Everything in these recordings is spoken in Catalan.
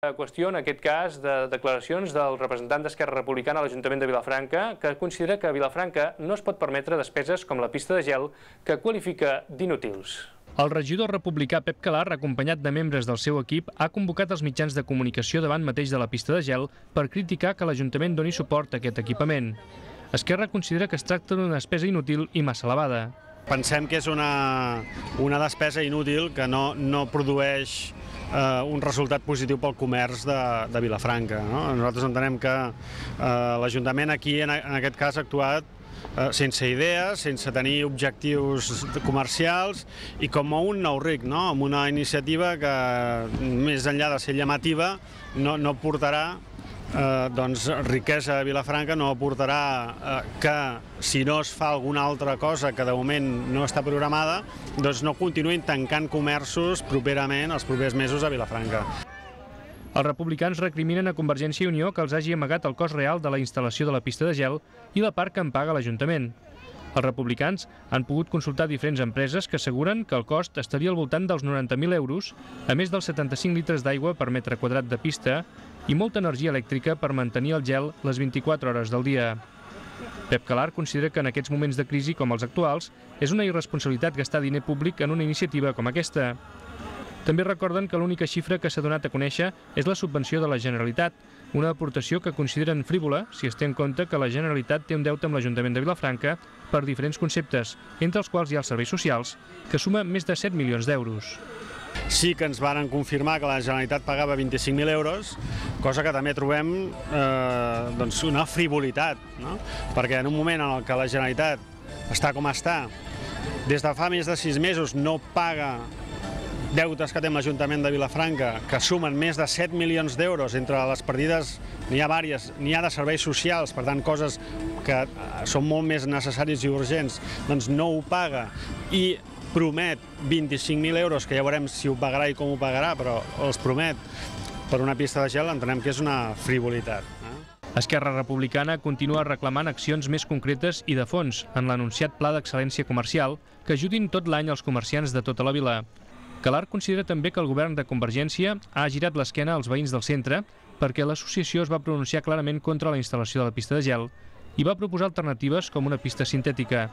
Qüestió, en aquest cas, de declaracions del representant d'Esquerra Republicana a l'Ajuntament de Vilafranca, que considera que a Vilafranca no es pot permetre despeses com la pista de gel, que qualifica d'inútils. El regidor republicà Pep Calar, acompanyat de membres del seu equip, ha convocat els mitjans de comunicació davant mateix de la pista de gel per criticar que l'Ajuntament doni suport a aquest equipament. Esquerra considera que es tracta d'una despesa inútil i massa elevada. Pensem que és una despesa inútil que no produeix un resultat positiu pel comerç de Vilafranca. Nosaltres entenem que l'Ajuntament aquí, en aquest cas, ha actuat sense idees, sense tenir objectius comercials i com a un nou ric, amb una iniciativa que, més enllà de ser llamativa, no portarà riquesa a Vilafranca, no aportarà que si no es fa alguna altra cosa que de moment no està programada, doncs no continuïn tancant comerços properament els propers mesos a Vilafranca. Els republicans recriminen a Convergència i Unió que els hagi amagat el cost real de la instal·lació de la pista de gel i la part que en paga l'Ajuntament. Els republicans han pogut consultar diferents empreses que asseguren que el cost estaria al voltant dels 90.000 euros, a més dels 75 litres d'aigua per metre quadrat de pista i molta energia elèctrica per mantenir el gel les 24 hores del dia. Pep Calar considera que en aquests moments de crisi com els actuals és una irresponsabilitat gastar diner públic en una iniciativa com aquesta. També recorden que l'única xifra que s'ha donat a conèixer és la subvenció de la Generalitat, una aportació que consideren frívola si es té en compte que la Generalitat té un deute amb l'Ajuntament de Vilafranca per diferents conceptes, entre els quals hi ha els serveis socials, que suma més de 7 milions d'euros. Sí que ens varen confirmar que la Generalitat pagava 25.000 euros, cosa que també trobem una frivolitat, perquè en un moment en què la Generalitat està com està, des de fa més de 6 mesos no paga deutes que té amb l'Ajuntament de Vilafranca, que sumen més de 7 milions d'euros entre les partides, n'hi ha diverses, n'hi ha de serveis socials, per tant coses que són molt més necessàries i urgents, doncs no ho paga i promet 25.000 euros, que ja veurem si ho pagarà i com ho pagarà, però els promet per una pista de gel, entenem que és una frivolitat. Esquerra Republicana continua reclamant accions més concretes i de fons en l'anunciat Pla d'Excel·lència Comercial que ajudin tot l'any als comerciants de tota la vila. Calar considera també que el govern de Convergència ha girat l'esquena als veïns del centre perquè l'associació es va pronunciar clarament contra la instal·lació de la pista de gel i va proposar alternatives com una pista sintètica.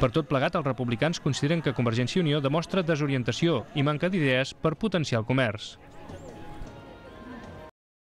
Per tot plegat, els republicans consideren que Convergència i Unió demostra desorientació i manca d'idees per potenciar el comerç.